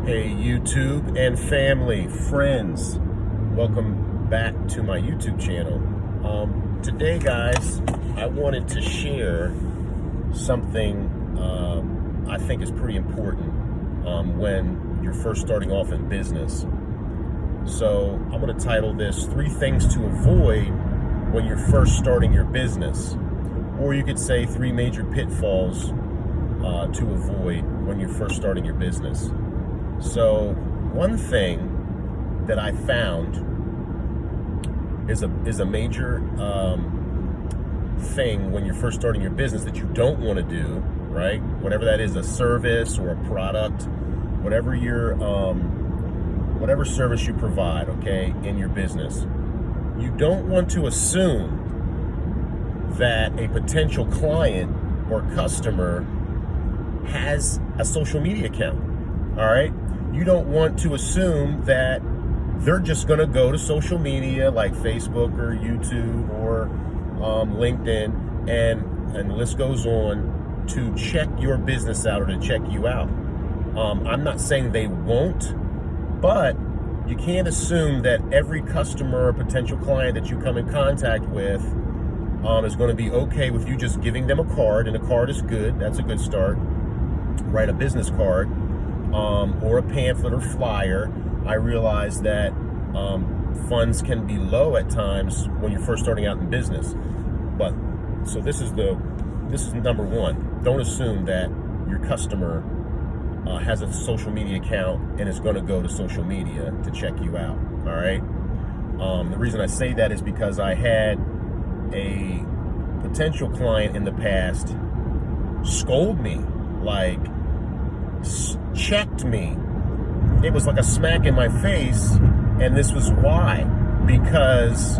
Hey, YouTube and family, friends, welcome back to my YouTube channel. Today, guys, I wanted to share something I think is pretty important when you're first starting off in business. So I'm going to title this 3 Things to Avoid When You're First Starting Your Business. Or you could say 3 Major Pitfalls to avoid when you're first starting your business. So one thing that I found is a major thing when you're first starting your business that you don't want to do, right? Whatever that is, a service or a product, whatever whatever service you provide, okay, in your business. You don't want to assume that a potential client or customer has a social media account, all right? You don't want to assume that they're just going to go to social media like Facebook or YouTube or LinkedIn and the list goes on to check your business out or to check you out. I'm not saying they won't, but you can't assume that every customer or potential client that you come in contact with is going to be okay with you just giving them a card, and a card is good. That's a good start. Write a business card or a pamphlet or flyer. I realize that funds can be low at times when you're first starting out in business. But so this is number one. Don't assume that your customer has a social media account and is going to go to social media to check you out. All right. The reason I say that is because I had a potential client in the past scold me, like checked me. It was like a smack in my face, and this was why. Because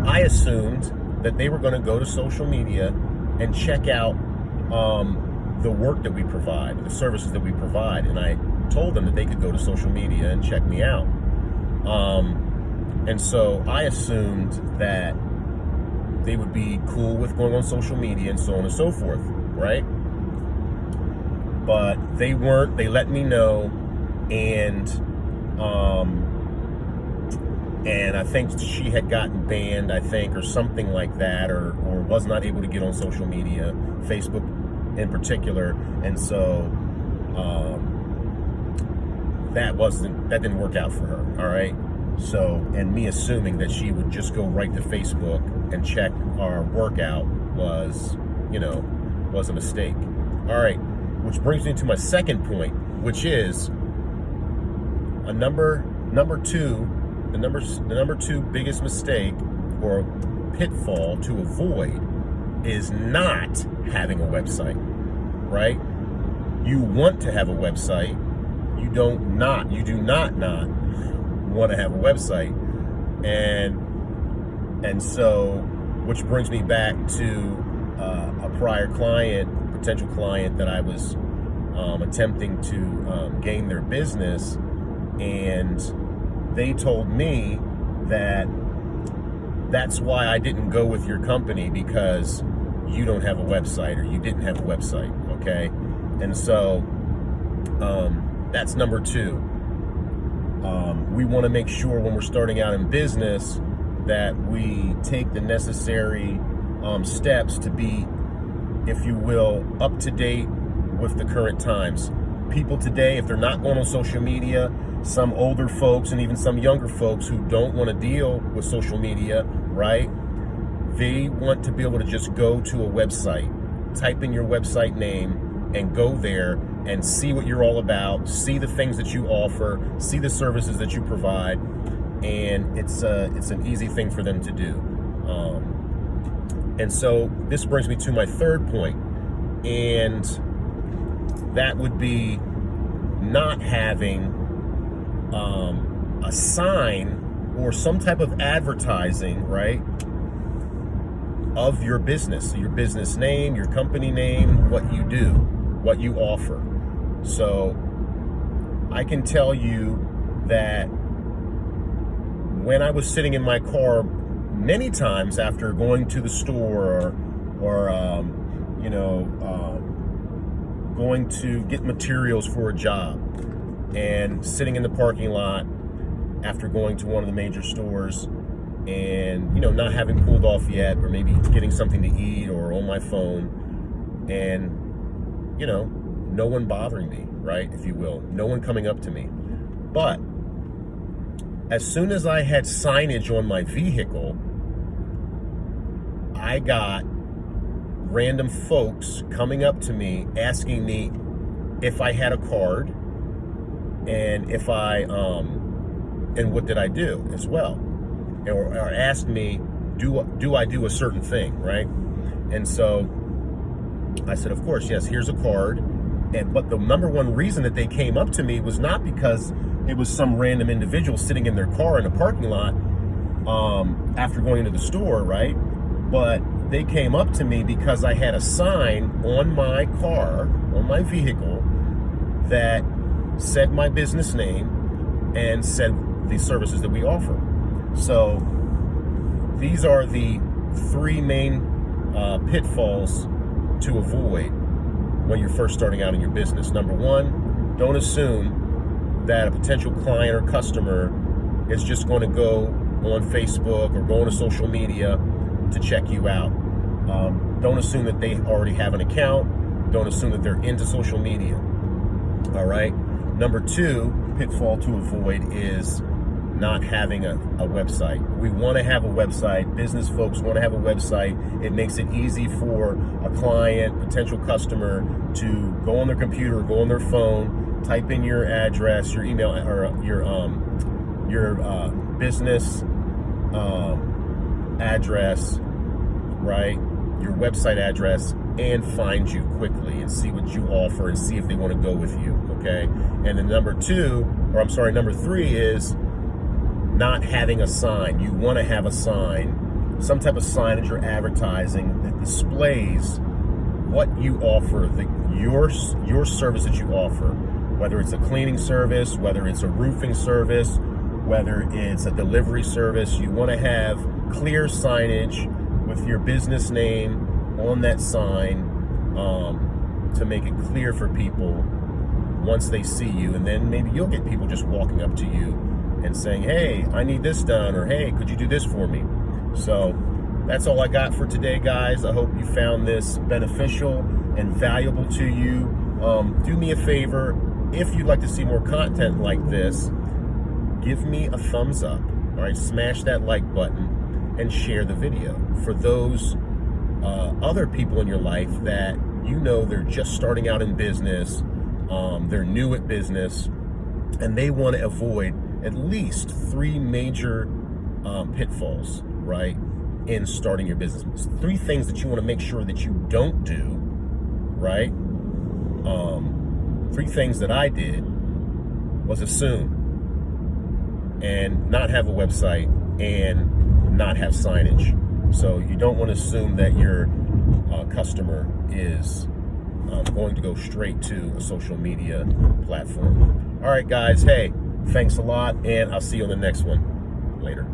I assumed that they were going to go to social media and check out the work that we provide, the services that we provide, and I told them that they could go to social media and check me out. And so I assumed that they would be cool with going on social media and so on and so forth, right? But they weren't. They let me know, and I think she had gotten banned, I think, or something like that, or was not able to get on social media, Facebook in particular, and so that didn't work out for her. All right. So, and me assuming that she would just go right to Facebook and check our workout was a mistake. All right. Which brings me to my second point, which is the number two biggest mistake or pitfall to avoid is not having a website, right? You want to have a website. You do not want to have a website. And so, which brings me back to a prior potential client that I was attempting to gain their business, and they told me that that's why I didn't go with your company, because you don't have a website, or you didn't have a website, okay? And so that's number 2. We want to make sure when we're starting out in business that we take the necessary steps to be, if you will, up to date with the current times. People today, if they're not going on social media, some older folks and even some younger folks who don't want to deal with social media, right? They want to be able to just go to a website, type in your website name, and go there and see what you're all about, see the things that you offer, see the services that you provide, and it's an easy thing for them to do. And so this brings me to my third point, and that would be not having a sign or some type of advertising, right, of your business name, your company name, what you do, what you offer. So I can tell you that when I was sitting in my car many times after going to the store or going to get materials for a job and sitting in the parking lot after going to one of the major stores and, not having pulled off yet, or maybe getting something to eat or on my phone, and, no one bothering me, right, if you will, no one coming up to me. But as soon as I had signage on my vehicle, I got random folks coming up to me asking me if I had a card and if and what did I do as well, or asked me, do I do a certain thing, right? And so I said, of course, yes, here's a card. But the number one reason that they came up to me was not because it was some random individual sitting in their car in a parking lot after going into the store, right? But they came up to me because I had a sign on my car, on my vehicle, that said my business name and said the services that we offer. So these are the three main pitfalls to avoid when you're first starting out in your business. Number one, don't assume that a potential client or customer is just going to go on Facebook or go on to social media to check you out. Don't assume that they already have an account. Don't assume that they're into social media. All right. Number two pitfall to avoid is not having a website. We want to have a website. Business folks want to have a website. It makes it easy for a client, potential customer, to go on their computer, go on their phone, type in your address, your email, or your business address, right? Your website address, and find you quickly and see what you offer and see if they want to go with you, okay? And then number three is not having a sign. You want to have a sign, some type of signage or advertising that displays what you offer, your service that you offer, whether it's a cleaning service, whether it's a roofing service, whether it's a delivery service. You want to have clear signage with your business name on that sign to make it clear for people once they see you. And then maybe you'll get people just walking up to you and saying, hey, I need this done, or hey, could you do this for me? So that's all I got for today, guys. I hope you found this beneficial and valuable to you. Do me a favor, if you'd like to see more content like this, give me a thumbs up, all right? Smash that like button and share the video. For those other people in your life that they're just starting out in business, they're new at business, and they want to avoid at least three major pitfalls, right, in starting your business. Three things that you want to make sure that you don't do, right? Three things that I did was assume and not have a website and not have signage. So you don't want to assume that your customer is going to go straight to a social media platform. All right, guys. Hey, thanks a lot, and I'll see you on the next one. Later.